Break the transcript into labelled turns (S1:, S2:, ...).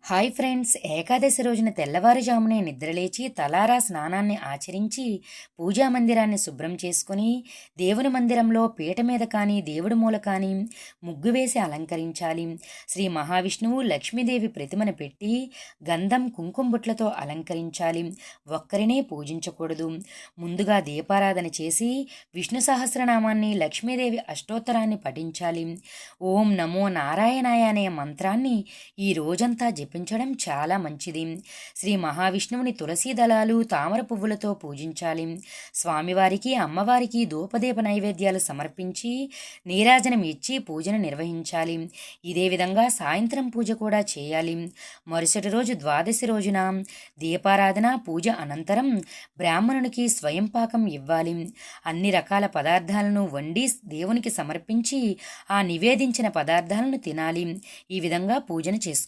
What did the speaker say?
S1: Hi friends, Ekadashi రోజున తెల్లవారుజామునే నిద్రలేచి తలారా స్నానాన్ని ఆచరించి పూజా మందిరాన్ని శుభ్రం చేసుకుని దేవుని మందిరంలో పీట మీద కానీ దేవుడి మూల కానీ ముగ్గు వేసి అలంకరించాలి. శ్రీ మహావిష్ణువు లక్ష్మీదేవి ప్రతిమను పెట్టి గంధం కుంకుమ బుట్లతో అలంకరించాలి. ఒక్కరినే పూజించకూడదు. ముందుగా దీపారాధన చేసి విష్ణు సహస్రనామాన్ని లక్ష్మీదేవి అష్టోత్తరాన్ని పఠించాలి. ఓం నమో నారాయణాయ అనే మంత్రాన్ని ఈ రోజంతా జపించడం చాలా మంచిది. శ్రీ మహావిష్ణువుని తులసి దళాలు తామర పువ్వులతో పూజించాలి. స్వామివారికి అమ్మవారికి ధూపదీప నైవేద్యాలు సమర్పించి నీరాజనం ఇచ్చి పూజను నిర్వహించాలి. ఇదే విధంగా సాయంత్రం పూజ కూడా చేయాలి. మరుసటి రోజు ద్వాదశి రోజున దీపారాధన పూజ అనంతరం బ్రాహ్మణునికి స్వయం పాకం ఇవ్వాలి. అన్ని రకాల పదార్థాలను వండి దేవునికి సమర్పించి ఆ నివేదించిన పదార్థాలను తినాలి. ఈ విధంగా పూజను చేసుకో